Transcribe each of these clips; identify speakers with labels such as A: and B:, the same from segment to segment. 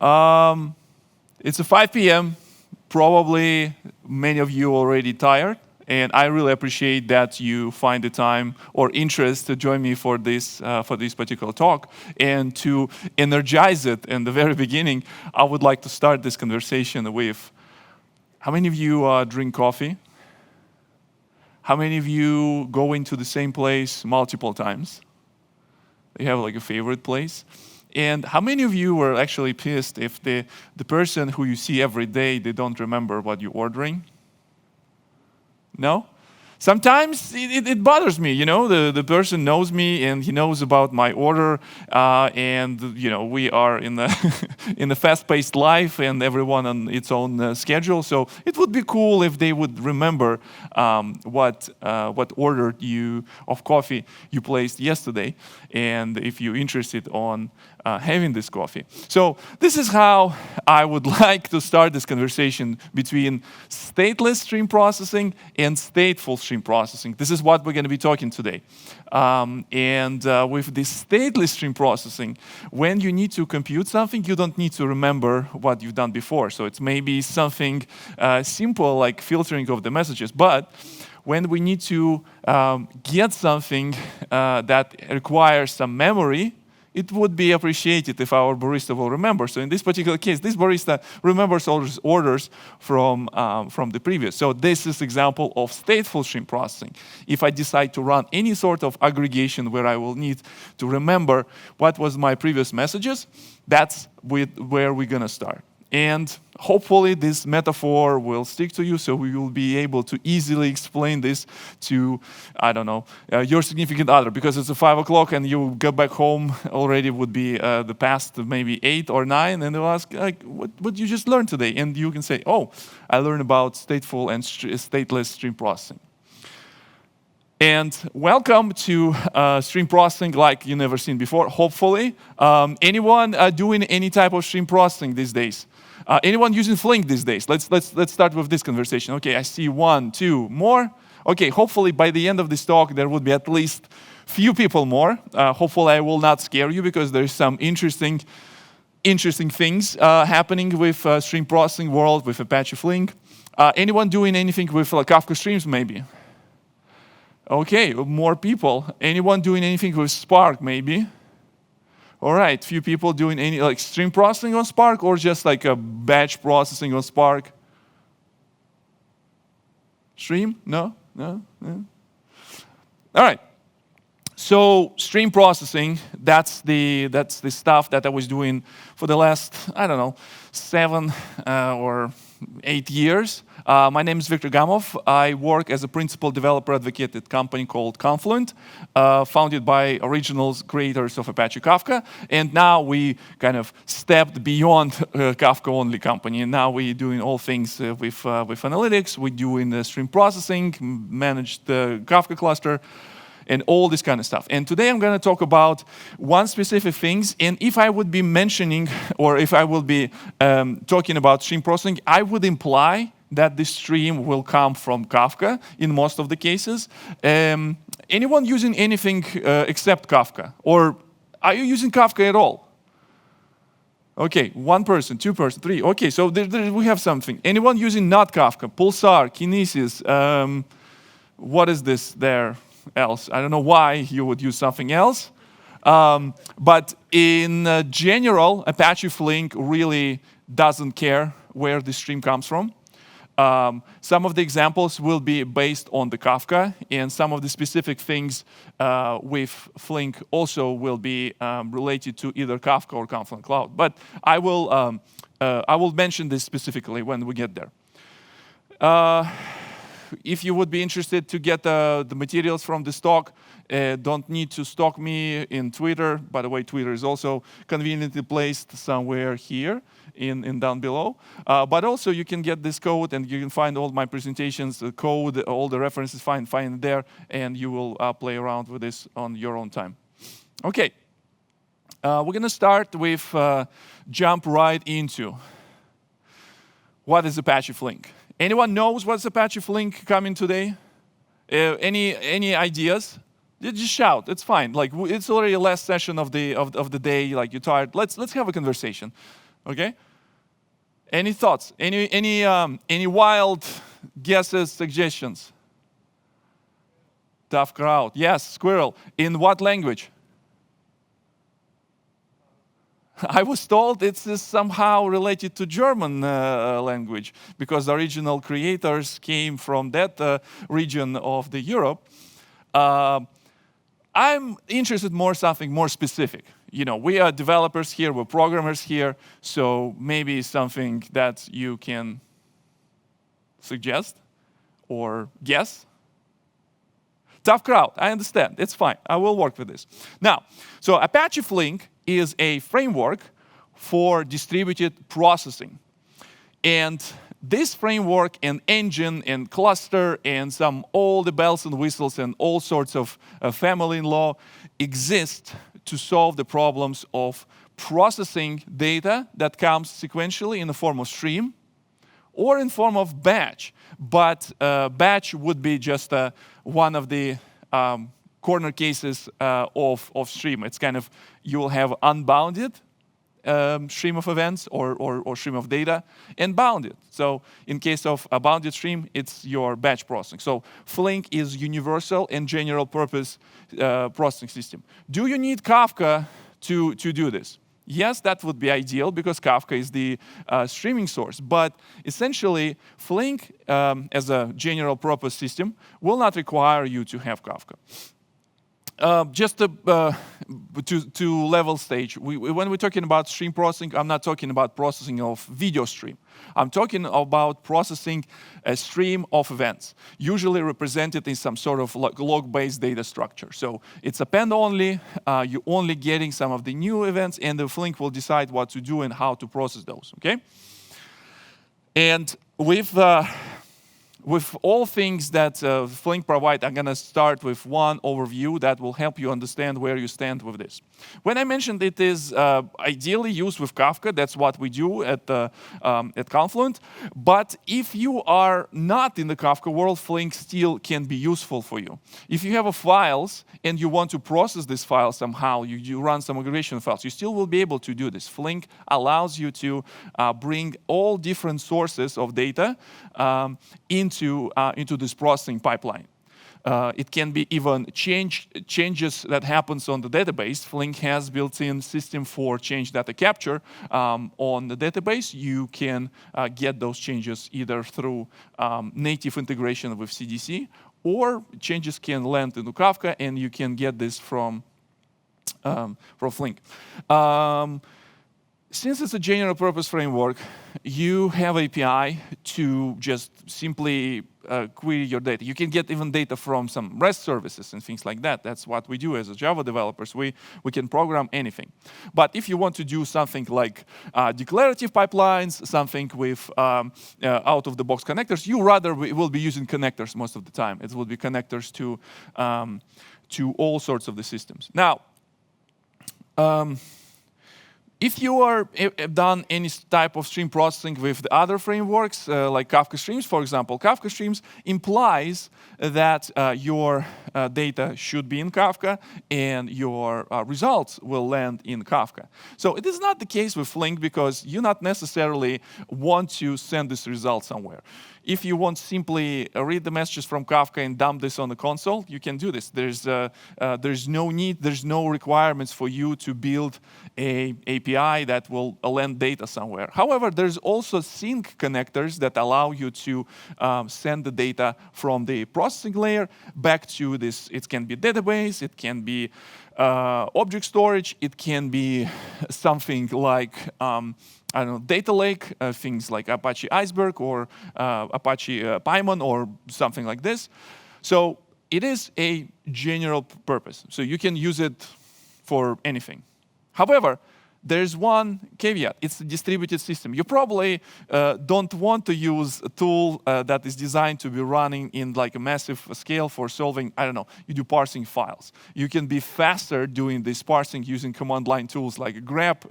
A: It's a 5 p.m. Probably many of you already tired, and I really appreciate that you find the time or interest to join me for this particular talk. And to energize it in the very beginning, I would like to start this conversation with: how many of you drink coffee? How many of you go into the same place multiple times? You have like a favorite place? And how many of you were actually pissed if the person who you see every day, they don't remember what you're ordering? No? Sometimes it bothers me, the person knows me and he knows about my order, and we are in a fast-paced life and everyone on its own schedule. So it would be cool if they would remember what order of coffee you placed yesterday, and if you're interested on having this coffee. So this is how I would like to start this conversation between stateless stream processing and stateful stream processing. This is what we're going to be talking today. With this stateless stream processing, when you need to compute something, you don't need to remember what you've done before. So it's maybe something simple like filtering of the messages. But when we need to get something that requires some memory, it would be appreciated if our barista will remember. So in this particular case, this barista remembers all his orders from the previous. So this is example of stateful stream processing. If I decide to run any sort of aggregation where I will need to remember what was my previous messages, that's where we're going to start. And hopefully this metaphor will stick to you, so we will be able to easily explain this to, I don't know, your significant other, because it's 5 o'clock and you get back home already would be the past maybe 8 or 9, and they'll ask, like, what did you just learn today? And you can say, oh, I learned about stateful and stateless stream processing. And welcome to stream processing like you never seen before, hopefully. Anyone doing any type of stream processing these days? Anyone using Flink these days? Let's start with this conversation. Okay, I see 1, 2 more. Okay, hopefully by the end of this talk there would be at least few people more. Hopefully I will not scare you, because there's some interesting things happening with stream processing world with Apache Flink. Anyone doing anything with Kafka streams maybe? Okay, more people. Anyone doing anything with Spark maybe? All right, few people doing any like stream processing on Spark, or just like a batch processing on Spark? Stream? No? All right. So stream processing, that's the stuff that I was doing for the last, I don't know, 7 or 8 years. My name is Victor Gamov. I work as a principal developer advocate at a company called Confluent, founded by original creators of Apache Kafka. And now we kind of stepped beyond Kafka-only company. And now we're doing all things with analytics. We're doing stream processing, managed the Kafka cluster, and all this kind of stuff. And today I'm going to talk about one specific things. And if I would be mentioning, or if I will be talking about stream processing, I would imply that the stream will come from Kafka in most of the cases. Anyone using anything except Kafka? Or are you using Kafka at all? Okay, 1 person, 2 person, 3. Okay, so we have something. Anyone using not Kafka? Pulsar, Kinesis, what is this there else? I don't know why you would use something else. But in general, Apache Flink really doesn't care where the stream comes from. Some of the examples will be based on the Kafka, and some of the specific things with Flink also will be related to either Kafka or Confluent Cloud. But I will mention this specifically when we get there. If you would be interested to get the materials from this talk, don't need to stalk me in Twitter. By the way, Twitter is also conveniently placed somewhere here in down below. But also you can get this code, and you can find all my presentations, the code, all the references, find it there, and you will play around with this on your own time. Okay, we're going to start with jump right into what is Apache Flink. Anyone knows what's Apache Flink coming today? Any ideas? Just shout. It's fine. Like, it's already the last session of the day. Like, you're tired. Let's have a conversation. Okay? Any thoughts? Any wild guesses, suggestions? Tough crowd. Yes, squirrel. In what language? I was told it's somehow related to German language because the original creators came from that region of the Europe. I'm interested more something more specific. You know, we are developers here, we're programmers here, so maybe something that you can suggest or guess. Tough crowd, I understand, it's fine, I will work with this. Now, so Apache Flink is a framework for distributed processing. And this framework and engine and cluster and all the bells and whistles and all sorts of family-in-law exist to solve the problems of processing data that comes sequentially in the form of stream or in form of batch. But batch would be just one of the corner cases of stream. It's kind of, you will have unbounded stream of events or stream of data, and bounded. So in case of a bounded stream, it's your batch processing. So Flink is universal and general purpose processing system. Do you need Kafka to do this? Yes, that would be ideal because Kafka is the streaming source. But essentially, Flink, as a general purpose system, will not require you to have Kafka. Just to level stage, when we're talking about stream processing, I'm not talking about processing of video stream. I'm talking about processing a stream of events, usually represented in some sort of log-based data structure. So it's append-only, you're only getting some of the new events, and the Flink will decide what to do and how to process those, okay? And with all things that Flink provide, I'm going to start with one overview that will help you understand where you stand with this. When I mentioned it is ideally used with Kafka, that's what we do at Confluent. But if you are not in the Kafka world, Flink still can be useful for you. If you have files and you want to process this file somehow, you run some aggregation files, you still will be able to do this. Flink allows you to bring all different sources of data into this processing pipeline. It can be even changes that happens on the database. Flink has built-in system for change data capture on the database. You can get those changes either through native integration with CDC, or changes can land into Kafka, and you can get this from Flink. Since it's a general purpose framework, you have API to just simply query your data. You can get even data from some REST services and things like that. That's what we do as Java developers. We can program anything. But if you want to do something like declarative pipelines, something with out-of-the-box connectors, you rather will be using connectors most of the time. It will be connectors to all sorts of the systems. Now, if you have done any type of stream processing with the other frameworks, like Kafka Streams, for example, Kafka Streams implies that your data should be in Kafka and your results will land in Kafka. So it is not the case with Flink because you not necessarily want to send this result somewhere. If you want simply read the messages from Kafka and dump this on the console, you can do this. There's no need, there's no requirements for you to build an API that will land data somewhere. However, there's also sync connectors that allow you to send the data from the processing layer back to this. It can be database, it can be object storage, it can be something like I don't know, data lake, things like Apache Iceberg or Apache Pymon or something like this. So it is a general purpose. So you can use it for anything. However, there's one caveat. It's a distributed system. You probably don't want to use a tool that is designed to be running in like a massive scale for solving, I don't know, you do parsing files. You can be faster doing this parsing using command line tools like grep,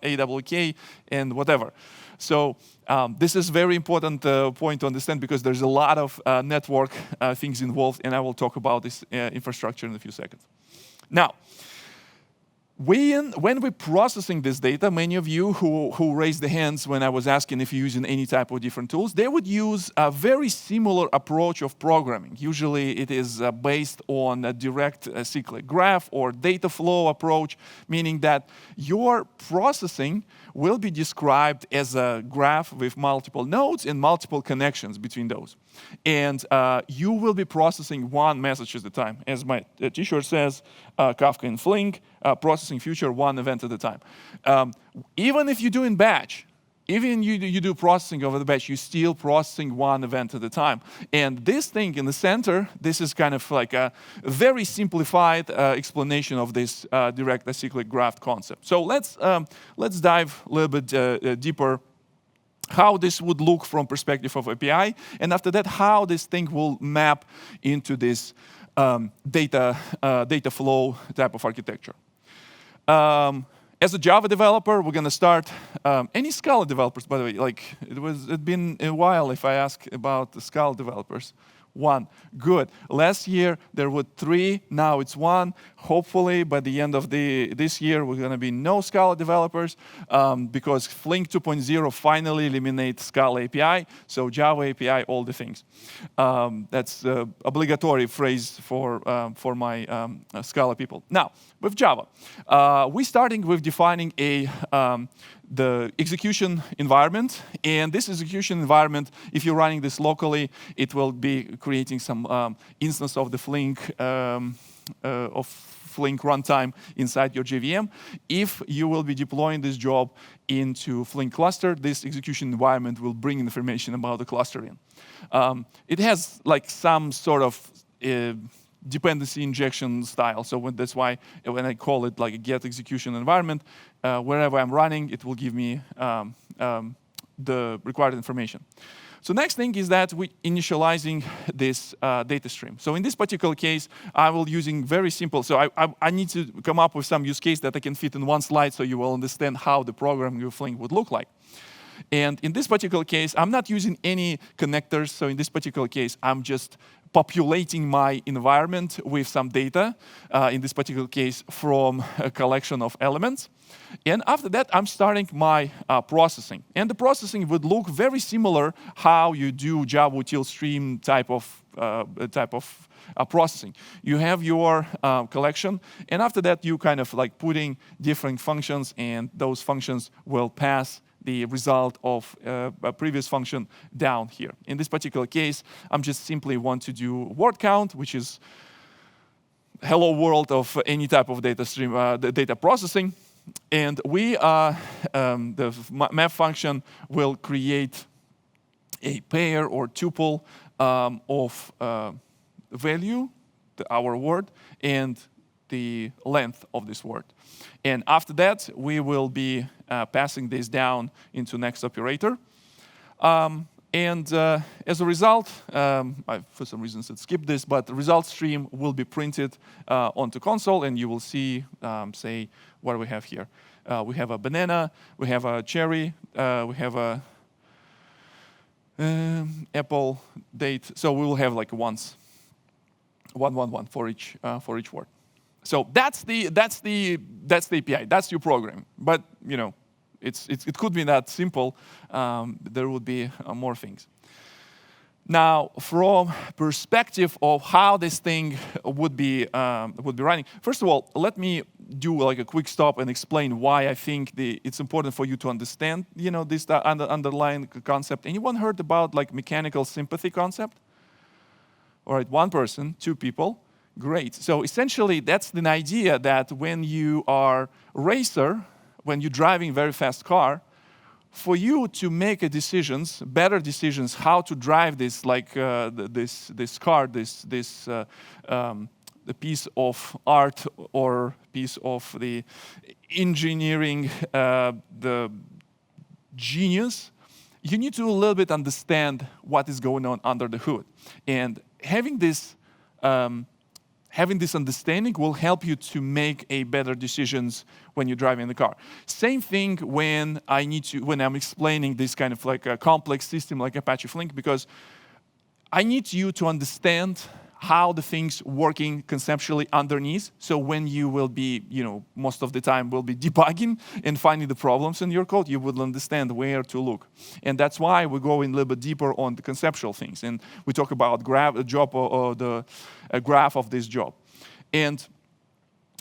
A: AWK, and whatever. So this is very important point to understand because there's a lot of network things involved, and I will talk about this infrastructure in a few seconds. Now, when we're processing this data, many of you who raised the hands when I was asking if you're using any type of different tools, they would use a very similar approach of programming. Usually it is based on a direct cyclic graph or data flow approach, meaning that your processing will be described as a graph with multiple nodes and multiple connections between those. And you will be processing one message at a time. As my t-shirt says, Kafka and Flink, processing future one event at a time. Even if you do in batch, even you do processing over the batch, you're still processing one event at a time. And this thing in the center, this is kind of like a very simplified explanation of this direct acyclic graph concept. So let's dive a little bit deeper how this would look from perspective of API, and after that, how this thing will map into this data flow type of architecture. As a Java developer, we're going to start. Any Scala developers, by the way, like it'd been a while if I ask about the Scala developers. 1, good. Last year there were 3, now it's 1. Hopefully by the end of this year we're going to be no Scala developers because Flink 2.0 finally eliminates Scala API, so Java API, all the things. That's the obligatory phrase for my Scala people. Now, with Java, we're starting with defining the execution environment, and this execution environment, if you're running this locally, it will be creating some instance of the Flink runtime inside your JVM. If you will be deploying this job into Flink cluster, this execution environment will bring information about the cluster in. It has like some sort of dependency injection style. So that's why when I call it like a get execution environment, wherever I'm running, it will give me the required information. So next thing is that we're initializing this data stream. So in this particular case, I will using very simple. So I need to come up with some use case that I can fit in one slide so you will understand how the programming of Flink would look like. And in this particular case, I'm not using any connectors. So in this particular case, I'm just populating my environment with some data, in this particular case, from a collection of elements. And after that, I'm starting my processing. And the processing would look very similar how you do Java util stream type of processing. You have your collection, and after that, you kind of like putting different functions, and those functions will pass the result of a previous function down here. In this particular case, I'm just simply want to do word count, which is hello world of any type of data stream, data processing. And we the map function will create a pair or tuple of value, our word, and the length of this word. And after that, we will be passing this down into next operator. As a result, I, for some reasons, I skipped this, but the result stream will be printed onto console, and you will see, say, what we have here. We have a banana, we have a cherry, we have a apple, date. So we will have like one for each word. So that's the API. That's your program. But you know, it could be that simple. There would be more things. Now, from perspective of how this thing would be running, first of all, let me do like a quick stop and explain why I think it's important for you to understand, you know, this underlying concept. Anyone heard about like mechanical sympathy concept? All right, 1 person, 2 people. Great. So essentially, that's the idea that when you are a racer, when you're driving a very fast car, for you to make better decisions, how to drive this, like this car, the piece of art or piece of the engineering, the genius, you need to a little bit understand what is going on under the hood. And having this understanding will help you to make better decisions when you're driving the car. Same thing when I'm explaining this kind of like a complex system like Apache Flink, because I need you to understand how the things working conceptually underneath. So when you will be, most of the time will be debugging and finding the problems in your code, you will understand where to look. And that's why we go in a little bit deeper on the conceptual things. And we talk about job or the graph of this job. And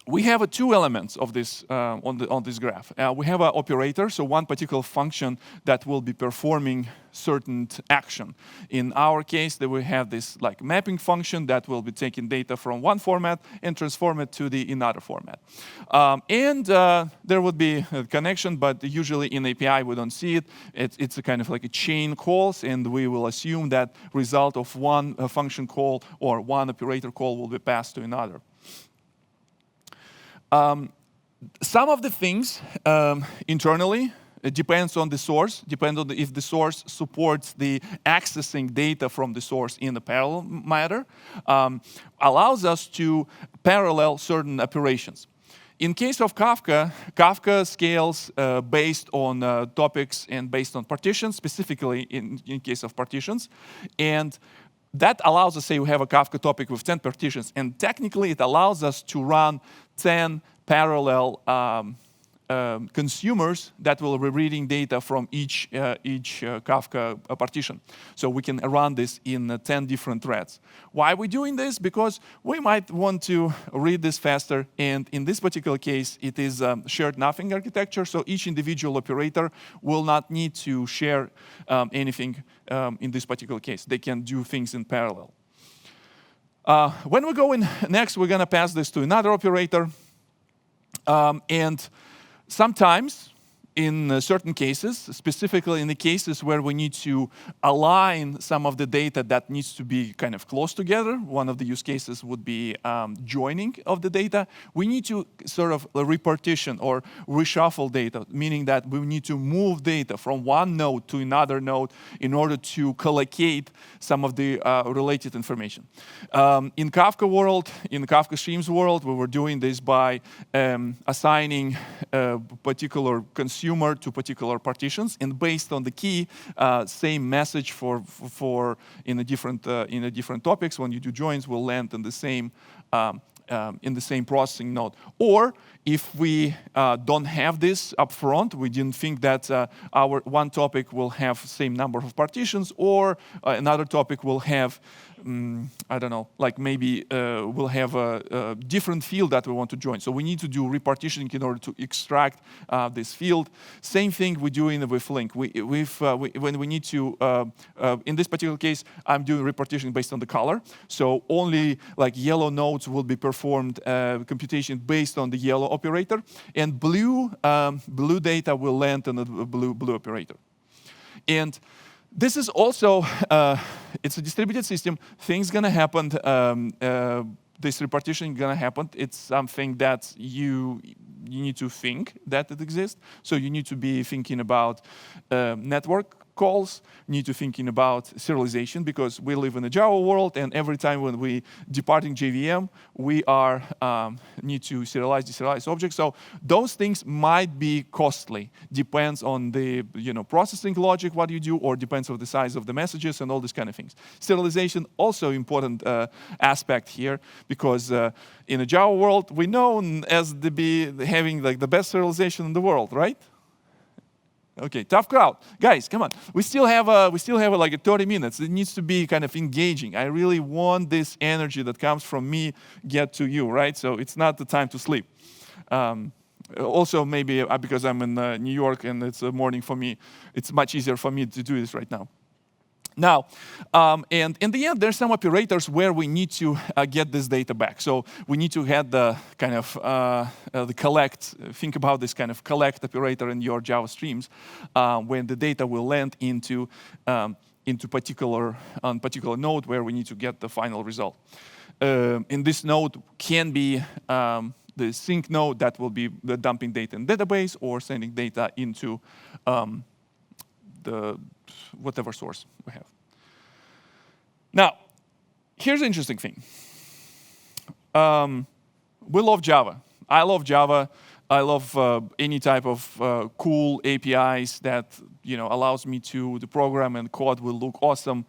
A: we have two elements of this on this graph. We have an operator, so one particular function that will be performing certain action. In our case, that we have this like mapping function that will be taking data from one format and transform it to another format. There would be a connection, but usually in API we don't see it. It's a kind of like a chain calls, and we will assume that result of one function call or one operator call will be passed to another. Some of the things internally, it depends on the source, depends on if the source supports the accessing data from the source in a parallel manner, allows us to parallel certain operations. In case of Kafka, Kafka scales based on topics and based on partitions, specifically in case of partitions. And that allows us, say we have a Kafka topic with 10 partitions, and technically it allows us to run 10 parallel consumers that will be reading data from each Kafka partition. So we can run this in 10 different threads. Why are we doing this? Because we might want to read this faster, and in this particular case, it is shared nothing architecture, so each individual operator will not need to share anything in this particular case. They can do things in parallel. When we go in next, we're going to pass this to another operator. And sometimes, in certain cases, specifically in the cases where we need to align some of the data that needs to be kind of close together, one of the use cases would be joining of the data, we need to sort of repartition or reshuffle data, meaning that we need to move data from one node to another node in order to collocate some of the related information. In Kafka world, in the Kafka Streams world, we were doing this by assigning a particular consumer to particular partitions, and based on the key, same message for in a different topics. When you do joins, will land in the same processing node. Or if we don't have this up front, we didn't think that our one topic will have same number of partitions, or another topic will have I don't know, like maybe we'll have a different field that we want to join. So we need to do repartitioning in order to extract this field. Same thing we do with Flink. When we need to, in this particular case, I'm doing repartitioning based on the color. So only like yellow nodes will be performed computation based on the yellow operator, and blue data will land on the blue operator. And this is also, it's a distributed system. Things gonna happen. This repartitioning gonna happen. It's something that you need to think that it exists. So you need to be thinking about network calls, need to thinking about serialization, because we live in a Java world, and every time when we departing JVM, we are need to serialize, deserialize objects. So those things might be costly. Depends on the processing logic, what you do, or depends on the size of the messages and all these kind of things. Serialization also important aspect here, because in a Java world, we're known as having like the best serialization in the world, right? Okay, tough crowd, guys. Come on, we still have like 30 minutes. It needs to be kind of engaging. I really want this energy that comes from me get to you, right? So it's not the time to sleep. Also, maybe because I'm in New York and it's a morning for me, it's much easier for me to do this right now. Now, and in the end, there's some operators where we need to get this data back. So we need to have the kind of the collect. Think about this kind of collect operator in your Java streams when the data will land into particular node where we need to get the final result. In this node can be the sync node that will be the dumping data in database or sending data into the whatever source we have. Now, here's the interesting thing. We love Java. I love Java. I love any type of cool APIs that allows me to the program and code will look awesome.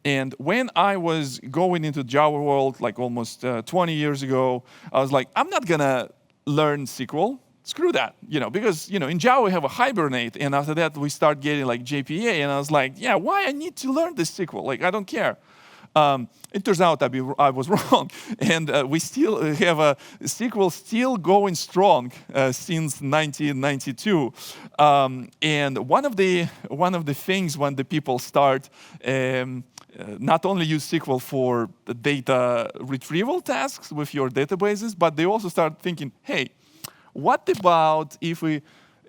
A: And when I was going into Java world, like almost 20 years ago, I was like, I'm not gonna learn SQL. Screw that, because in Java we have a Hibernate, and after that we start getting like JPA, and I was like, yeah, why I need to learn this SQL? Like, I don't care. It turns out I was wrong, and we still have a SQL still going strong since 1992. And one of the things when the people start not only use SQL for the data retrieval tasks with your databases, but they also start thinking, hey, what about if we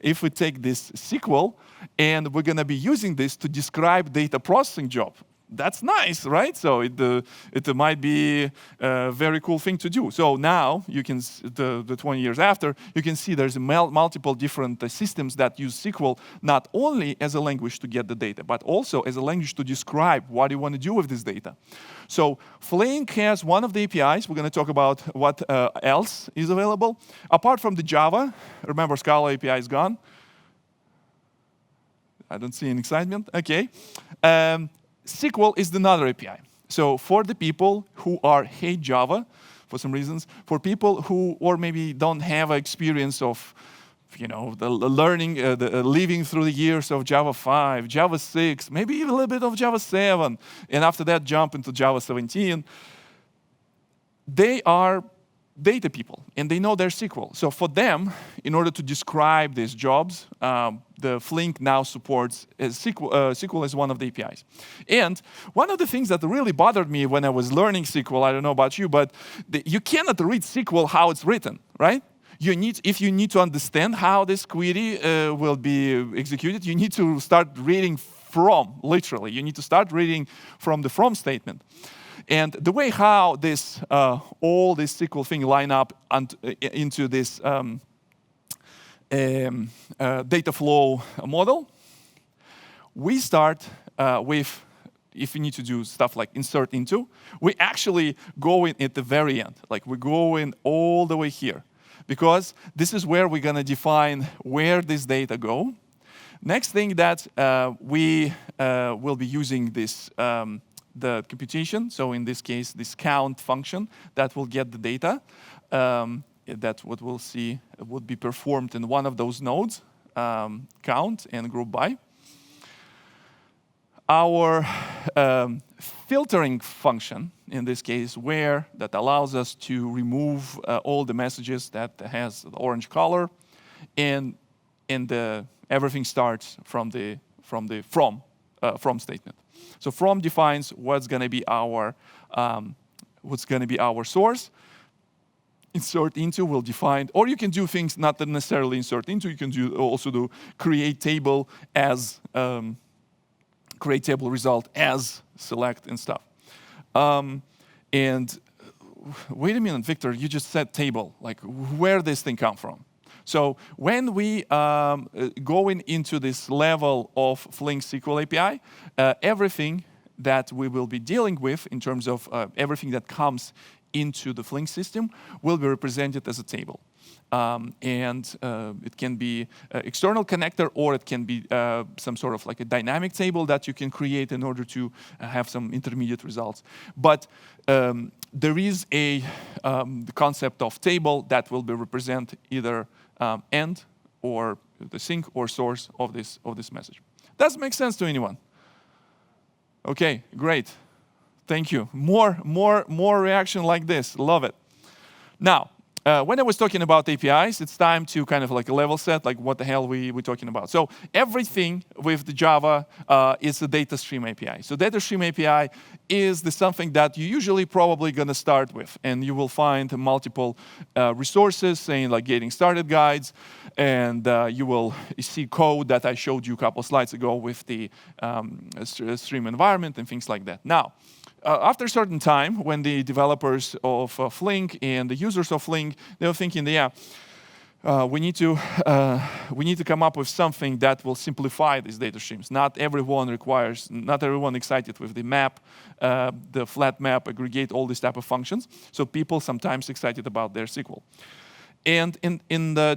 A: take this SQL and we're going to be using this to describe data processing job? That's nice, right? So it might be a very cool thing to do. So now you can, the 20 years after, you can see there's multiple different systems that use SQL not only as a language to get the data, but also as a language to describe what you want to do with this data. So Flink has one of the APIs. We're going to talk about what else is available. Apart from the Java, remember Scala API is gone. I don't see any excitement. Okay. SQL is another API. So for the people who hate Java, for some reasons, for people who or maybe don't have experience of, the learning, living through the years of Java 5, Java 6, maybe even a little bit of Java 7, and after that jump into Java 17, they are data people, and they know their SQL. So for them, in order to describe these jobs, the Flink now supports SQL. SQL is one of the APIs. And one of the things that really bothered me when I was learning SQL, I don't know about you, but you cannot read SQL how it's written, right? If you need to understand how this query will be executed, you need to start reading from, literally. You need to start reading from the from statement. And the way how all this SQL thing line up into this data flow model, we start with, if you need to do stuff like insert into, we actually go in at the very end. Like we go in all the way here, because this is where we're going to define where this data go. Next thing that we will be using this the computation, so in this case, this count function that will get the data. That's what we'll see would be performed in one of those nodes, count and group by. Our filtering function, in this case, that allows us to remove all the messages that has the orange color, and everything starts from the from statement. So from defines what's going to be our source. Insert into will define, or you can do things not necessarily insert into. You can also do create table as create table result as select and stuff. And wait a minute, Victor, you just said table. Like where this thing come from? So when we going into this level of Flink SQL API, everything that we will be dealing with in terms of everything that comes into the Flink system will be represented as a table. It can be an external connector, or it can be some sort of like a dynamic table that you can create in order to have some intermediate results. But there is the concept of table that will be represent either end or the sink or source of this message. Does it make sense to anyone? Okay, great. Thank you. More reaction like this. Love it. Now, when I was talking about APIs, it's time to kind of like a level set, like what the hell we're talking about. So everything with the Java is a DataStream API. So DataStream API is something that you usually probably going to start with. And you will find multiple resources saying like getting started guides. And you will see code that I showed you a couple slides ago with the stream environment and things like that. Now, after a certain time, when the developers of Flink and the users of Flink, they were thinking, yeah, we need to come up with something that will simplify these data streams. Not everyone excited with the map, the flat map, aggregate, all these type of functions. So people sometimes excited about their SQL. And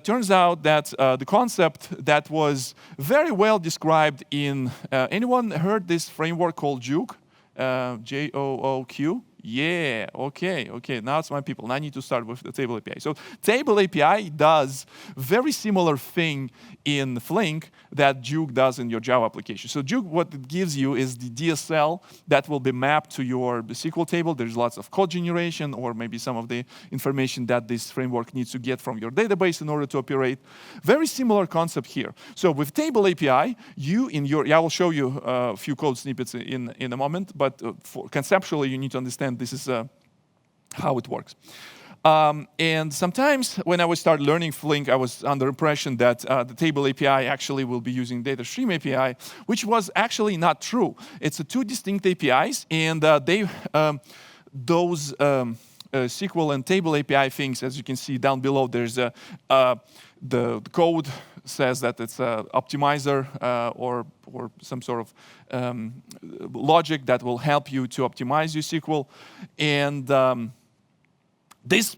A: turns out that the concept that was very well described in, anyone heard this framework called Juke? J-O-O-Q. Yeah, okay, now it's my people. Now I need to start with the Table API. So Table API does very similar thing in Flink that Juke does in your Java application. So Juke, what it gives you is the DSL that will be mapped to your SQL table. There's lots of code generation or maybe some of the information that this framework needs to get from your database in order to operate. Very similar concept here. So with Table API, I will show you a few code snippets in a moment, but conceptually you need to understand this is how it works. And sometimes when I would start learning Flink, I was under the impression that the Table API actually will be using DataStream API, which was actually not true. It's two distinct APIs, and those SQL and Table API things, as you can see down below, there's the code says that it's an optimizer or some sort of logic that will help you to optimize your SQL. And this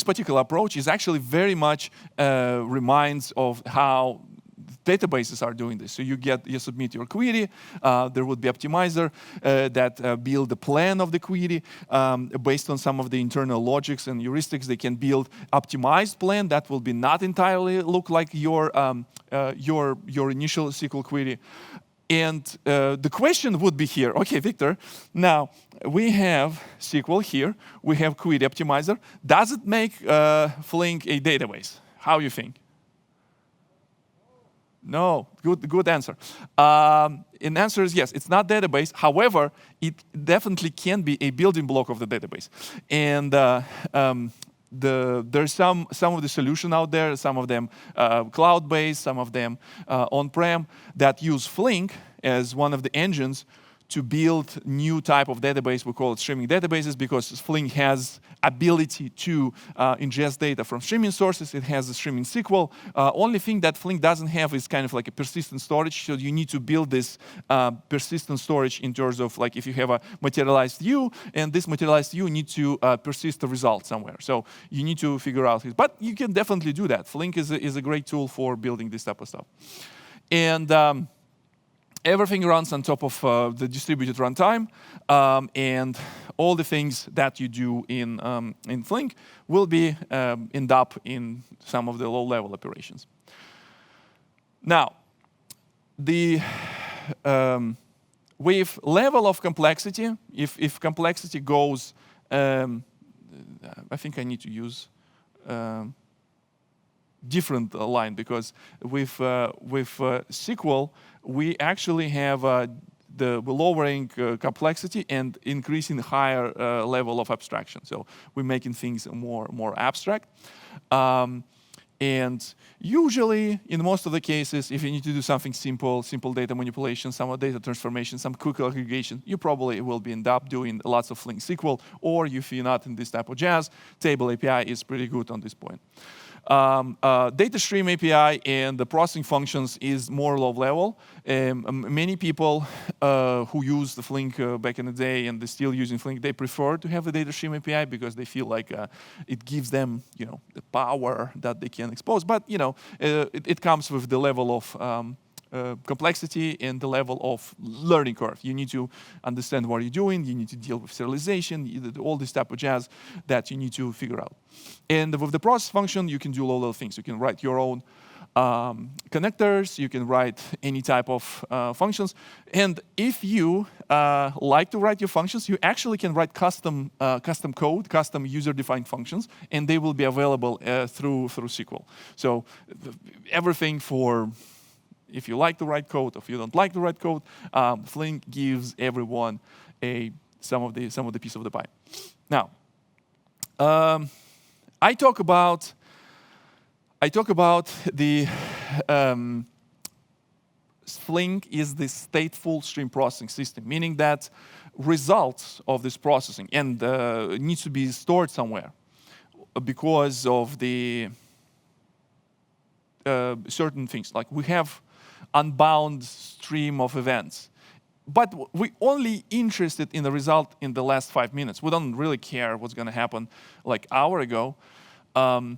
A: particular approach is actually very much reminds of how databases are doing this. So you submit your query, there would be optimizer that build the plan of the query based on some of the internal logics and heuristics. They can build optimized plan that will be not entirely look like your initial SQL query. And the question would be here, okay, Victor, now we have SQL here, we have query optimizer. Does it make Flink a database? How you think? No, good answer. And answer is yes, it's not database. However, it definitely can be a building block of the database. And there's some of the solution out there, some of them cloud-based, some of them on-prem, that use Flink as one of the engines to build new type of database. We call it streaming databases because Flink has ability to ingest data from streaming sources. It has a streaming SQL. Only thing that Flink doesn't have is kind of like a persistent storage. So you need to build this persistent storage in terms of like if you have a materialized view, and this materialized view need to persist the result somewhere. So you need to figure out it. But you can definitely do that. Flink is a great tool for building this type of stuff. And everything runs on top of the distributed runtime, and all the things that you do in Flink will be end up in some of the low-level operations. Now, with level of complexity, if complexity goes, I think I need to use different line because with SQL, we actually have the lowering complexity and increasing higher level of abstraction. So we're making things more abstract. And usually, in most of the cases, if you need to do something simple data manipulation, some data transformation, some quick aggregation, you probably will end up doing lots of Flink SQL, or if you're not in this type of jazz, Table API is pretty good on this point. DataStream API and the processing functions is more low level. Many people who used the Flink back in the day and they're still using Flink, they prefer to have the DataStream API because they feel like it gives them, the power that they can expose. But it comes with the level of complexity and the level of learning curve. You need to understand what you're doing. You need to deal with serialization, all this type of jazz that you need to figure out. And with the process function, you can do low-level things. You can write your own connectors. You can write any type of functions. And if you like to write your functions, you actually can write custom code, custom user-defined functions, and they will be available through SQL. So everything for if you like to write code, or if you don't like to write code, Flink gives everyone some of the piece of the pie. Now, I talk about the Flink is the stateful stream processing system, meaning that results of this processing and needs to be stored somewhere because of the certain things. Like we have unbound stream of events. But we're only interested in the result in the last 5 minutes. We don't really care what's going to happen like an hour ago. And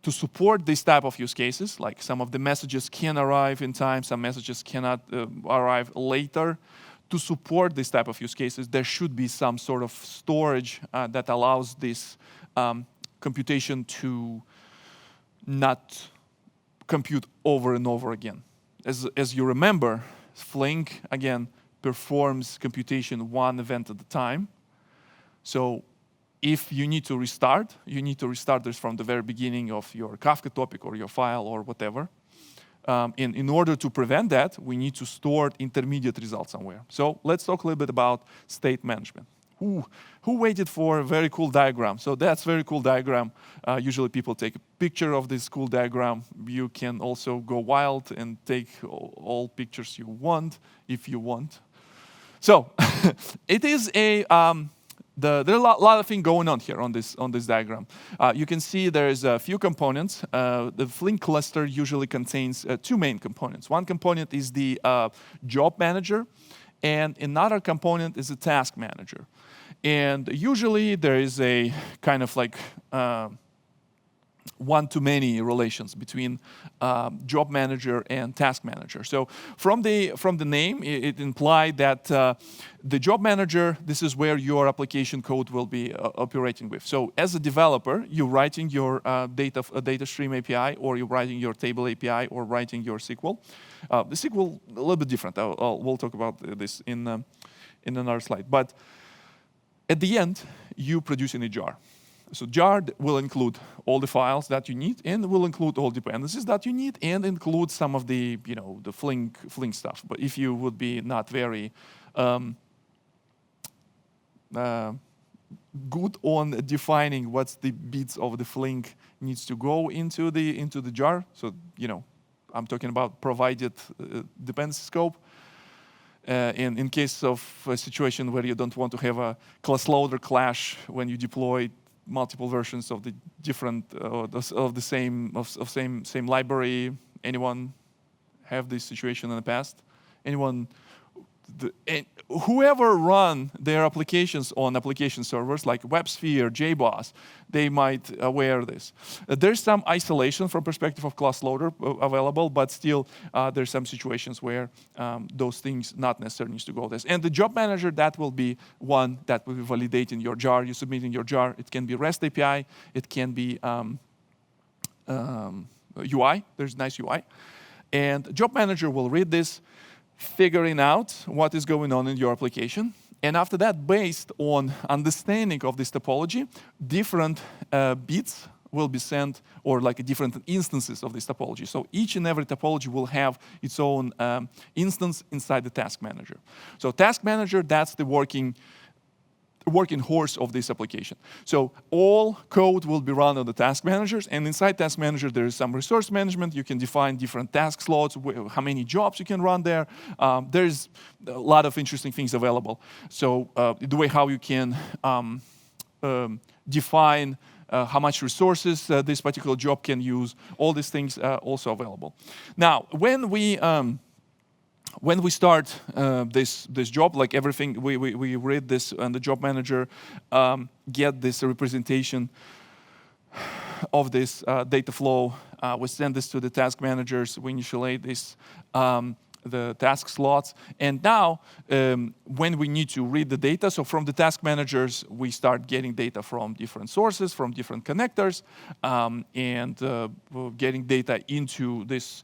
A: to support this type of use cases, like some of the messages can arrive in time, some messages cannot arrive later. To support this type of use cases, there should be some sort of storage that allows this computation to not compute over and over again. As you remember, Flink, again, performs computation one event at a time. So if you need to restart this from the very beginning of your Kafka topic or your file or whatever. In order to prevent that, we need to store intermediate results somewhere. So let's talk a little bit about state management. Who waited for a very cool diagram? So that's a very cool diagram. Usually people take a picture of this cool diagram. You can also go wild and take all pictures you want, if you want. So it is a there are a lot of things going on here on this diagram. You can see there's a few components. The Flink cluster usually contains two main components. One component is the job manager, and another component is a task manager. And usually there is a kind of like one-to-many relations between job manager and task manager. So from the name, it implied that the job manager, this is where your application code will be operating with. So as a developer, you're writing your DataStream API, or you're writing your Table API, or writing your SQL. The SQL, a little bit different. We'll talk about this in another slide. But at the end, you produce in a jar. So jar will include all the files that you need, and will include all dependencies that you need, and include some of the the Flink stuff. But if you would be not very good on defining what's the bits of the Flink needs to go into the jar, so I'm talking about provided dependency scope. In case of a situation where you don't want to have a class loader clash when you deploy multiple versions of the different of the same library. Anyone have this situation in the past? Anyone? Whoever run their applications on application servers like WebSphere, JBoss, they might aware of this. There's some isolation from perspective of class loader available, but still there's some situations where those things not necessarily need to go this. And the job manager, that will be one that will be validating your jar. You submit in your jar. It can be REST API. It can be UI. There's nice UI. And job manager will read this, figuring out what is going on in your application. And after that, based on understanding of this topology, different bits will be sent, or like different instances of this topology. So each and every topology will have its own instance inside the task manager. So task manager, that's the working horse of this application. So all code will be run on the task managers, and inside task manager there is some resource management. You can define different task slots, how many jobs you can run there. There's a lot of interesting things available. So the way how you can define how much resources this particular job can use, all these things are also available. Now, when we start this job, like everything, we read this, and the job manager get this representation of this data flow. We send this to the task managers. We initialize this, the task slots. And now, when we need to read the data, so from the task managers, we start getting data from different sources, from different connectors, and getting data into this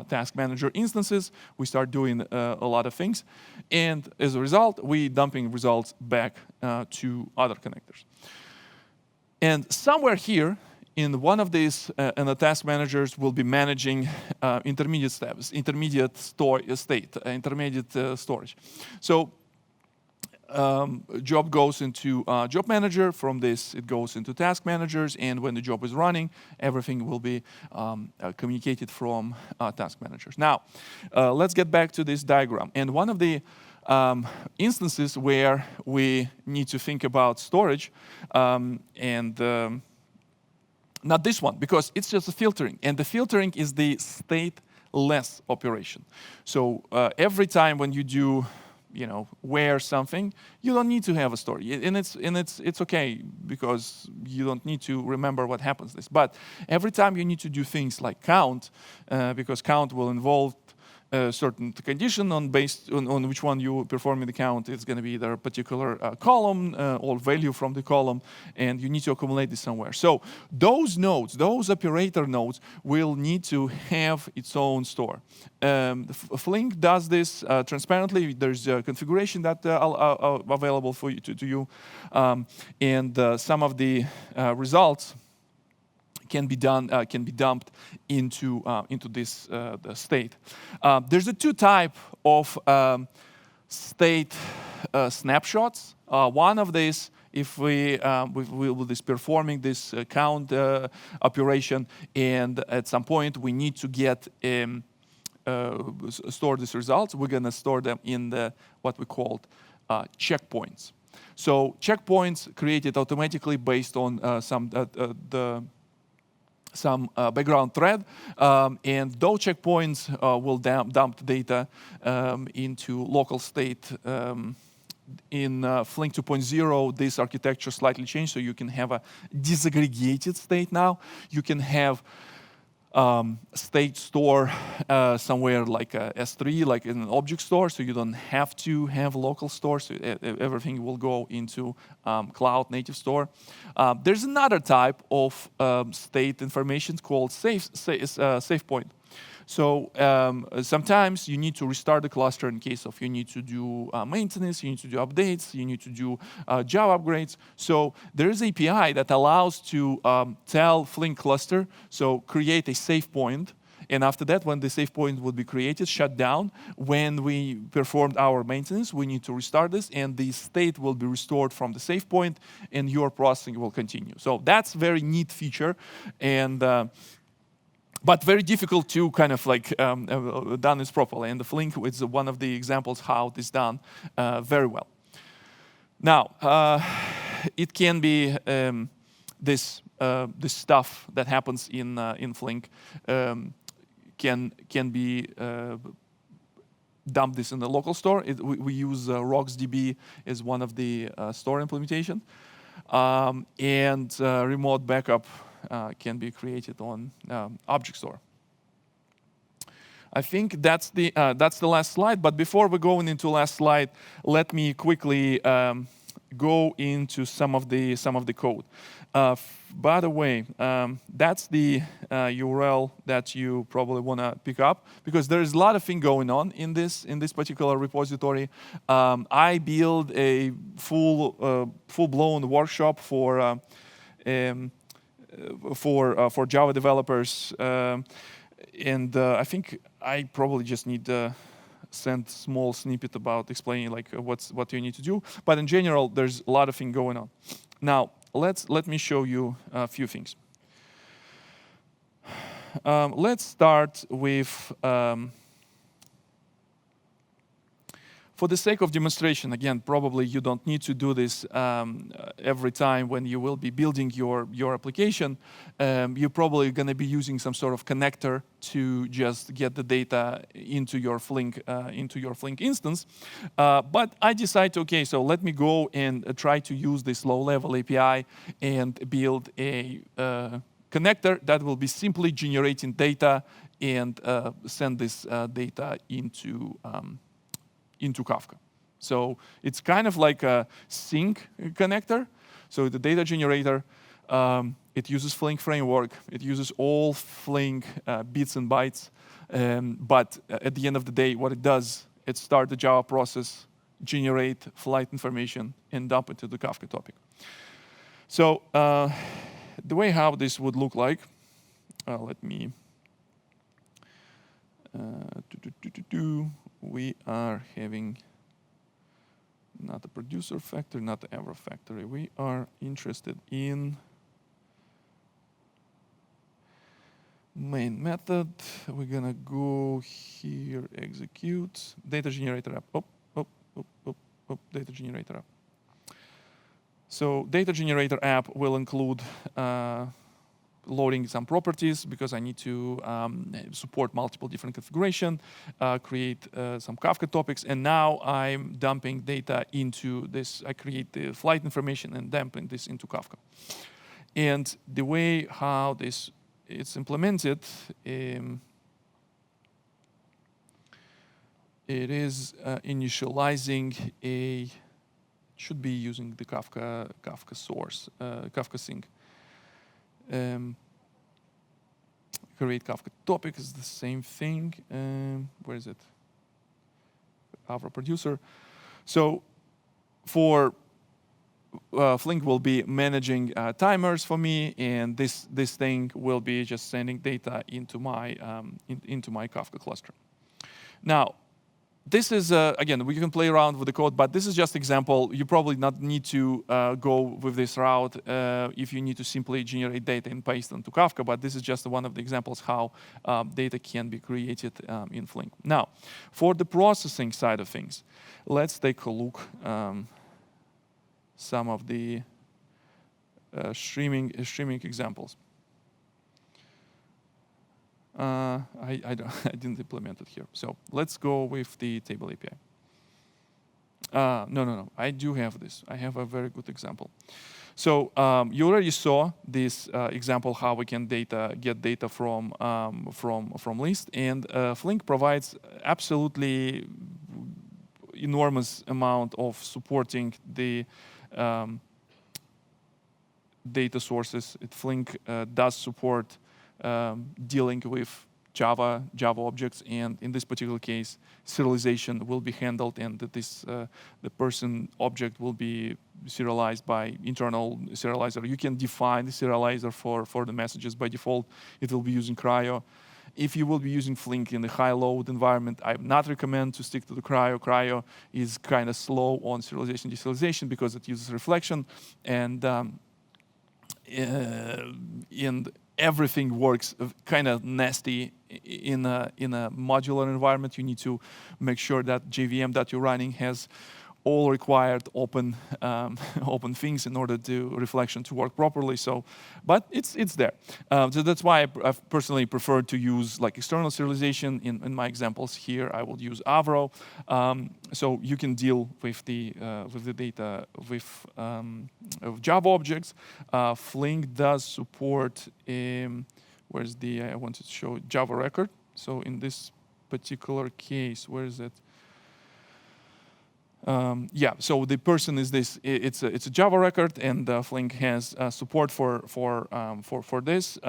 A: task manager instances. We start doing a lot of things. And as a result, we dumping results back to other connectors. And somewhere here, in one of these, and the task managers will be managing intermediate steps, intermediate storage. So job goes into job manager. From this, it goes into task managers. And when the job is running, everything will be communicated from task managers. Now, let's get back to this diagram. And one of the instances where we need to think about storage not this one, because it's just a filtering. And the filtering is the stateless operation. So every time when you do where something, you don't need to have a story, and it's okay because you don't need to remember what happens this. But every time you need to do things like count, because count will involve a certain condition based on which one you performing the count. It's going to be either a particular column or value from the column, and you need to accumulate this somewhere. So those nodes, those operator nodes, will need to have its own store. Flink does this transparently. There's a configuration that available for you to you, and some of the results can be dumped into this state. There's a two type of state snapshots. One of these, if we will be performing this count operation, and at some point we need to get store these results, we're going to store them in what we called checkpoints. So checkpoints created automatically based on some background thread, and those checkpoints will dump data into local state. In Flink 2.0, this architecture slightly changed, so you can have a disaggregated state now. You can have state store somewhere like a S3, like in an object store, so you don't have to have local store, so everything will go into cloud native store. There's another type of state information called safe point. So sometimes you need to restart the cluster in case of you need to do maintenance, you need to do updates, you need to do Java upgrades. So there is API that allows to tell Flink cluster, so create a safe point. And after that, when the safe point would be created, shut down. When we performed our maintenance, we need to restart this, and the state will be restored from the safe point, and your processing will continue. So that's a very neat feature, and but very difficult to kind of like done this properly. And the Flink is one of the examples how this done very well. Now, it can be this stuff that happens in Flink can be dump this in the local store. We use RocksDB as one of the store implementation, and remote backup can be created on object store. I think that's the last slide. But before we go into last slide, let me quickly go into some of the code. By the way, that's the URL that you probably want to pick up, because there is a lot of thing going on in this particular repository. I built a full-blown workshop for Java developers, and I think I probably just need to send small snippet about explaining like what you need to do. But in general, there's a lot of things going on. Now let me show you a few things. Let's start with. For the sake of demonstration, again, probably you don't need to do this every time when you will be building your application. You're probably going to be using some sort of connector to just get the data into your Flink instance. But I decided, okay, so let me go and try to use this low-level API and build a connector that will be simply generating data and send this data into Kafka. So it's kind of like a sync connector. So the data generator, it uses Flink framework. It uses all Flink bits and bytes. But at the end of the day, what it does, it starts the Java process, generate flight information, and dump it to the Kafka topic. So the way how this would look like, let me we are having not a producer factory, not the ever factory. We are interested in main method. We're gonna go here, execute data generator app. Data generator app. So data generator app will include loading some properties because I need to support multiple different configuration, create some Kafka topics, and now I'm dumping data into this. I create the flight information and dumping this into Kafka. And the way how this is implemented, it is initializing a, should be using the Kafka source, Kafka sync. Create Kafka topic is the same thing. Where is it? Avro producer. So for Flink will be managing timers for me, and this thing will be just sending data into my Kafka cluster. Now, this is, again, we can play around with the code, but this is just example. You probably not need to go with this route if you need to simply generate data and paste into Kafka, but this is just one of the examples how data can be created in Flink. Now, for the processing side of things, let's take a look some of the streaming examples. I didn't implement it here. So let's go with the Table API. No. I do have this. I have a very good example. So you already saw this example how we can get data from list, and Flink provides absolutely enormous amount of supporting the data sources. Flink does support dealing with Java objects, and in this particular case, serialization will be handled, and the person object will be serialized by internal serializer. You can define the serializer for the messages. By default, it will be using Cryo. If you will be using Flink in the high-load environment, I would not recommend to stick to the Cryo. Cryo is kind of slow on serialization deserialization because it uses reflection, and everything works kind of nasty in a modular environment. You need to make sure that JVM that you're running has all required open things in order to reflection to work properly. So, but it's there. So that's why I personally prefer to use like external serialization. In my examples here, I will use Avro. So you can deal with the data with Java objects. Flink does support. Where's the? I wanted to show Java record. So in this particular case, where is it? Yeah, so the person is this. It's a Java record, and Flink has support for this.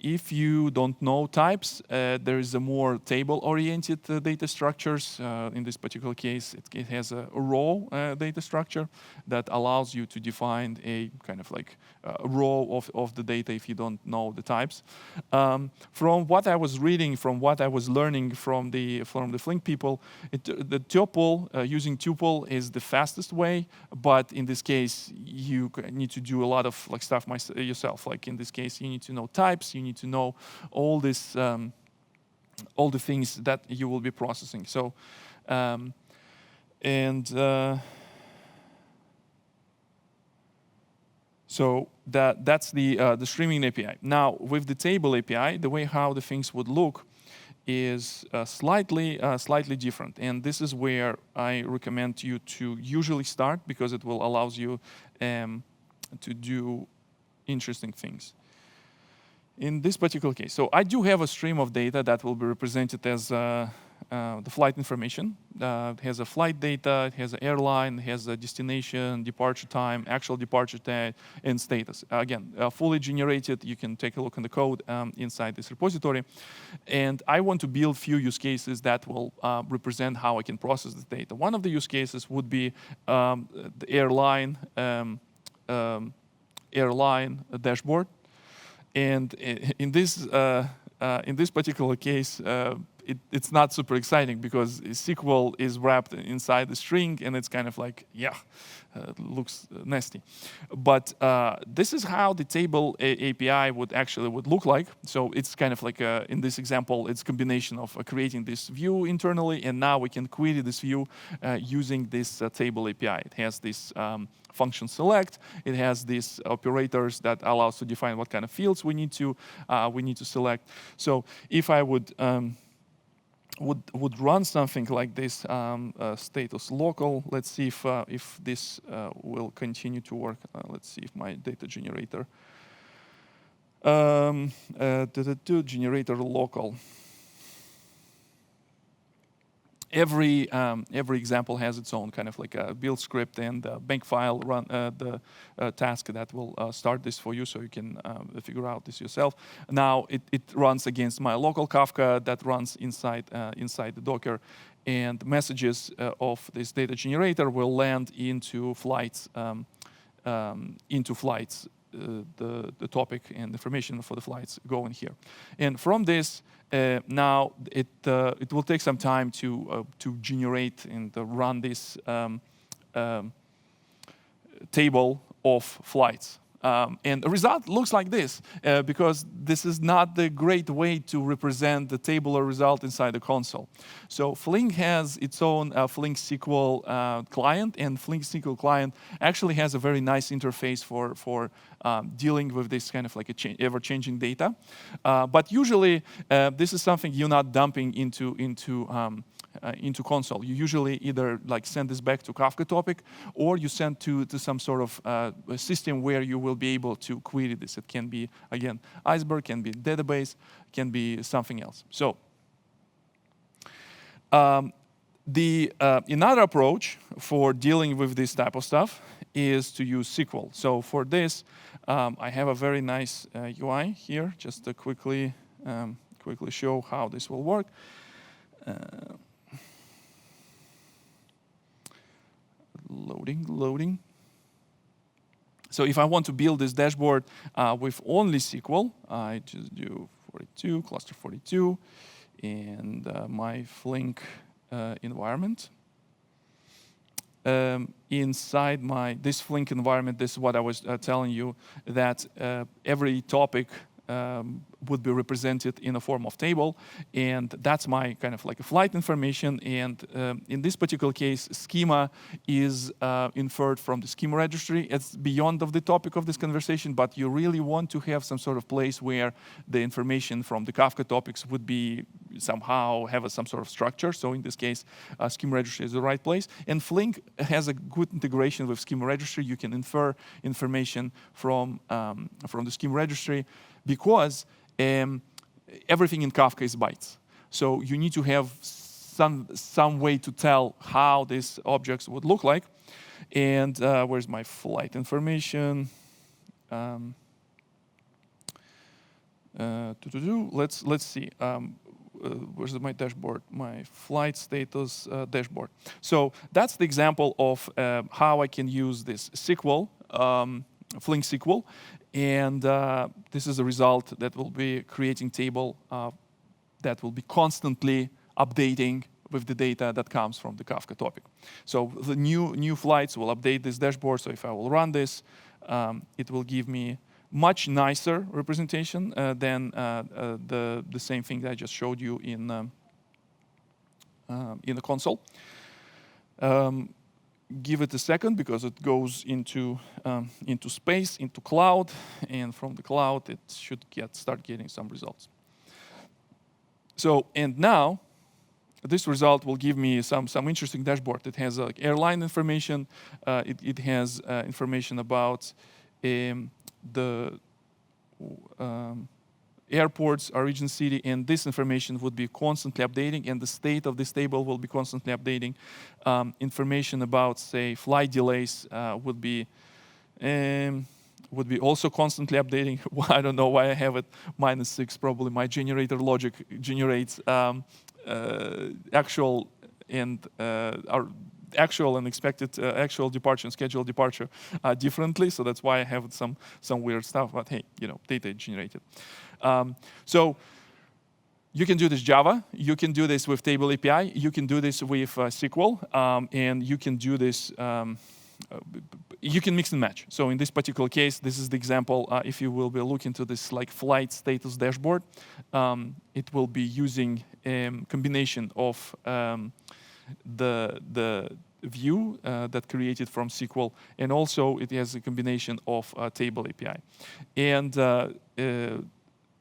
A: If you don't know types, there is a more table-oriented data structures. In this particular case, it has a raw data structure that allows you to define a kind of like a row of the data if you don't know the types. From what I was reading, from what I was learning from the Flink people, the tuple, using tuple is the fastest way, but in this case, you need to do a lot of like stuff yourself. Like in this case, you need to know types, you need to know all this, all the things that you will be processing. So, so that's the streaming API. Now, with the Table API, the way how the things would look is slightly different, and this is where I recommend you to usually start because it will allows you to do interesting things. In this particular case, so I do have a stream of data that will be represented as the flight information. It has a flight data, it has an airline, it has a destination, departure time, actual departure time, and status. Again, fully generated. You can take a look in the code inside this repository. And I want to build few use cases that will represent how I can process the data. One of the use cases would be the airline dashboard. And in this particular case, it's not super exciting because SQL is wrapped inside the string, and it's kind of like, yeah, looks nasty. But this is how the Table API would look like. So it's kind of like in this example, it's a combination of creating this view internally, and now we can query this view using this Table API. It has this function select. It has these operators that allow us to define what kind of fields we need to select. So if I would run something like this status local, let's see if this will continue to work. Let's see if my data generator generator local. Every example has its own kind of like a build script and a bank file run the task that will start this for you, so you can figure out this yourself. Now it runs against my local Kafka that runs inside the Docker, and messages of this data generator will land into flights. The topic and information for the flights go in here, and from this. Now it will take some time to generate and run this table of flights. And the result looks like this, because this is not the great way to represent the tabular result inside the console. So Flink has its own Flink SQL client, and Flink SQL client actually has a very nice interface for dealing with this kind of like ever-changing data. But usually, this is something you're not dumping into console. You usually either like send this back to Kafka topic, or you send to some sort of system where you will be able to query this. It can be, again, Iceberg, can be database, can be something else. So another approach for dealing with this type of stuff is to use SQL. So for this, I have a very nice UI here, just to quickly show how this will work. Loading. So if I want to build this dashboard with only SQL, I just do 42, cluster 42, and my Flink environment. Inside this Flink environment, this is what I was telling you, that every topic would be represented in a form of table, and that's my kind of like a flight information. And in this particular case, schema is inferred from the schema registry. It's beyond of the topic of this conversation, but you really want to have some sort of place where the information from the Kafka topics would be somehow have some sort of structure. So in this case, schema registry is the right place. And Flink has a good integration with schema registry. You can infer information from the schema registry, because everything in Kafka is bytes. So you need to have some way to tell how these objects would look like. And where's my flight information? Let's see. Where's my dashboard? My flight status dashboard. So that's the example of how I can use this SQL, Flink SQL. And this is a result that will be creating table that will be constantly updating with the data that comes from the Kafka topic. So the new flights will update this dashboard. So if I will run this, it will give me much nicer representation than the same thing that I just showed you in the console. Give it a second, because it goes into space, into cloud, and from the cloud it should start getting some results. So, and now this result will give me some interesting dashboard. It has airline information. It has information about the airports, origin city, and this information would be constantly updating, and the state of this table will be constantly updating. Information about, say, flight delays would be also constantly updating. I don't know why I have it -6. Probably my generator logic generates actual and expected actual departure and scheduled departure differently. So that's why I have some weird stuff. But hey, data generated. So you can do this Java. You can do this with Table API. You can do this with SQL, and you can do this. You can mix and match. So in this particular case, this is the example. If you will be looking to this like flight status dashboard, it will be using a combination of the view that created from SQL, and also it has a combination of Table API. And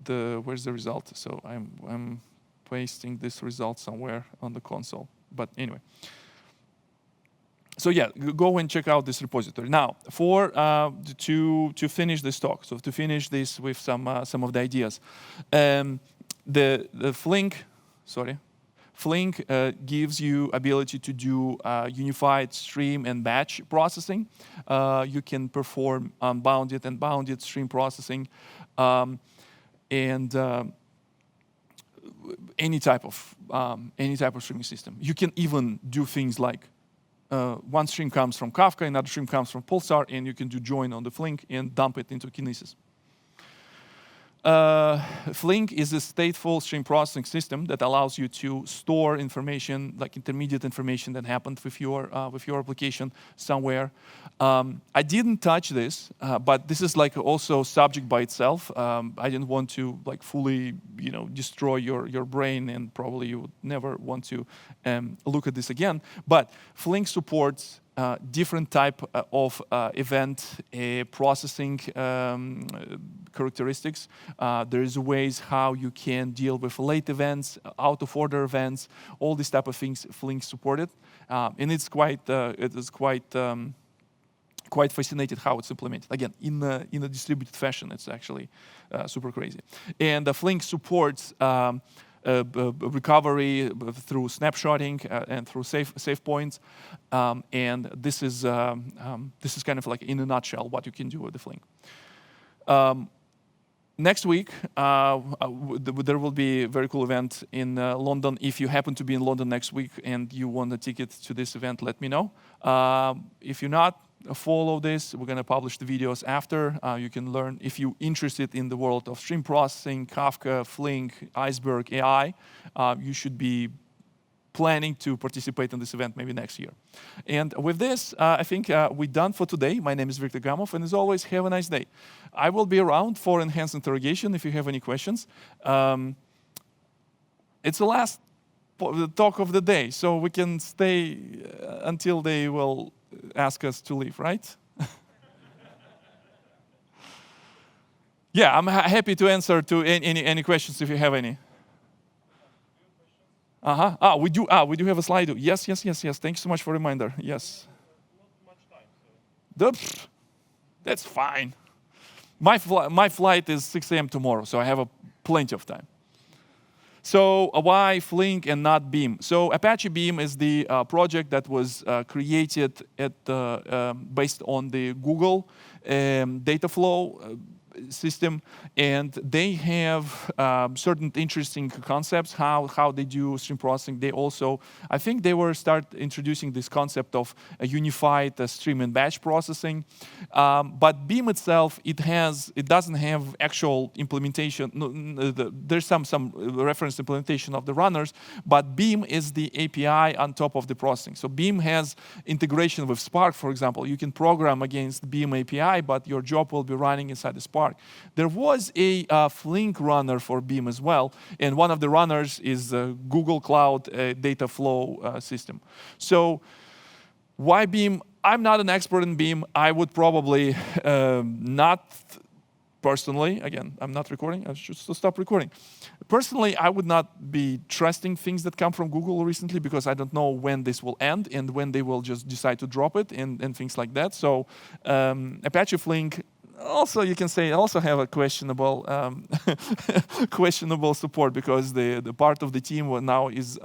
A: where's the result? So I'm pasting this result somewhere on the console. But anyway. So yeah, go and check out this repository. Now, to finish this talk, so to finish this with some of the ideas, the Flink, Flink gives you ability to do unified stream and batch processing. You can perform unbounded and bounded stream processing, and any type of streaming system. You can even do things like one stream comes from Kafka, another stream comes from Pulsar, and you can do join on the Flink and dump it into Kinesis. Flink is a stateful stream processing system that allows you to store information, like intermediate information that happened with your application somewhere. I didn't touch this, but this is like also subject by itself. I didn't want to like fully, destroy your brain, and probably you would never want to look at this again. But Flink supports different type of event processing characteristics. There's ways how you can deal with late events, out of order events, all these type of things Flink supported, and it's quite fascinating how it's implemented. Again, in a distributed fashion, it's actually super crazy. And Flink supports recovery through snapshotting and through save points, and this is kind of like in a nutshell what you can do with the Flink. Next week, there will be a very cool event in London. If you happen to be in London next week and you want a ticket to this event, let me know. If you're not, follow this. We're going to publish the videos after. You can learn. If you're interested in the world of stream processing, Kafka, Flink, Iceberg, AI, you should be planning to participate in this event maybe next year. And with this, I think we're done for today. My name is Viktor Gamov, and as always, have a nice day. I will be around for enhanced interrogation if you have any questions. It's the last talk of the day, so we can stay until they will ask us to leave, right? Yeah, I'm happy to answer to any questions if you have any. We do have a slide. Yes. Thank you so much for the reminder. Yes.
B: Not much time. So.
A: That's fine. My flight is 6 a.m. tomorrow, so I have plenty of time. So why Flink and not Beam? So Apache Beam is the project that was created based on the Google data flow system, and they have certain interesting concepts how they do stream processing. They also, I think they were start introducing this concept of a unified stream and batch processing. But Beam itself, it doesn't have actual implementation. There's some reference implementation of the runners, but Beam is the API on top of the processing. So Beam has integration with Spark, for example. You can program against Beam API, but your job will be running inside the Spark. There was a Flink runner for Beam as well, and one of the runners is Google Cloud data flow system. So why Beam? I'm not an expert in Beam. I would probably not personally, again, I'm not recording. I should stop recording. Personally, I would not be trusting things that come from Google recently because I don't know when this will end and when they will just decide to drop it and things like that. So Apache Flink, also you can say also have a questionable questionable support because the part of the team now is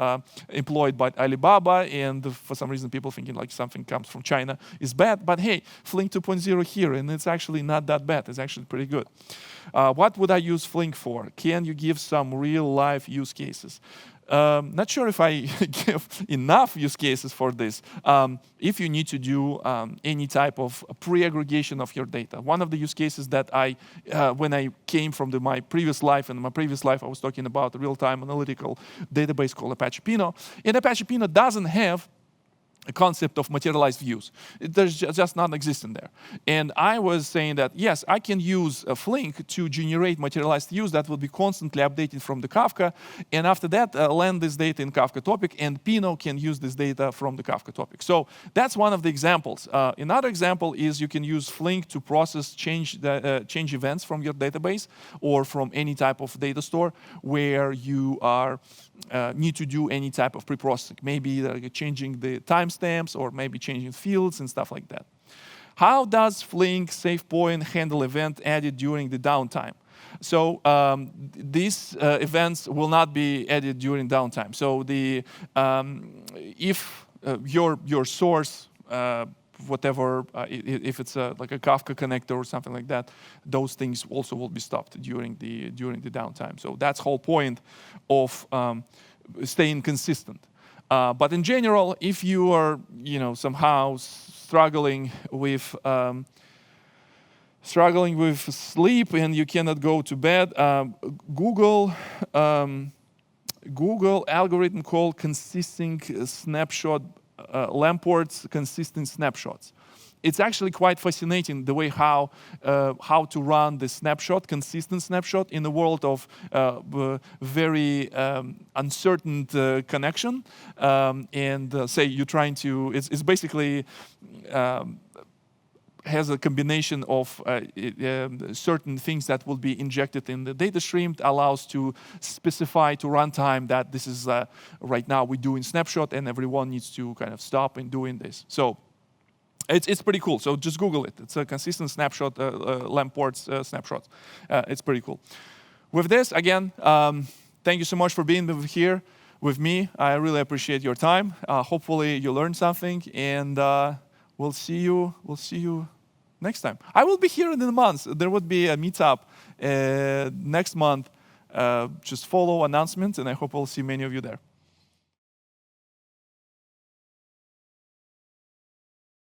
A: employed by Alibaba, and for some reason people thinking like something comes from China is bad. But hey, Flink 2.0 here, and it's actually not that bad. It's actually pretty good. What would I use Flink for? Can you give some real life use cases? Not sure if I give enough use cases for this. If you need to do any type of pre-aggregation of your data. One of the use cases that when I came from my previous life, and in my previous life I was talking about a real-time analytical database called Apache Pinot. And Apache Pinot doesn't have a concept of materialized views. There's just non-existent there. And I was saying that, yes, I can use a Flink to generate materialized views that will be constantly updated from the Kafka. And after that, land this data in Kafka topic, and Pinot can use this data from the Kafka topic. So that's one of the examples. Another example is you can use Flink to process change events from your database or from any type of data store where you are need to do any type of pre-processing, maybe changing the timestamps or maybe changing fields and stuff like that. How does Flink save point handle event added during the downtime? So these events will not be added during downtime. So the if your source whatever, if it's like a Kafka connector or something like that, those things also will be stopped during the downtime. So that's the whole point of staying consistent. But in general, if you are somehow struggling with sleep and you cannot go to bed, Google algorithm called consistent snapshot. Lamport consistent snapshots. It's actually quite fascinating the way how to run the snapshot, consistent snapshot in the world of very uncertain connection. And say you're trying to, it's basically has a combination of certain things that will be injected in the data stream, allows to specify to runtime that this is right now we're doing snapshot and everyone needs to kind of stop in doing this. So it's pretty cool. So just Google it. It's a consistent snapshot, Lamport snapshot. It's pretty cool. With this, again, thank you so much for being here with me. I really appreciate your time. Hopefully you learned something, and we'll see you next time. I will be here in the month. There would be a meetup next month. Just follow announcements, and I hope I'll see many of you there.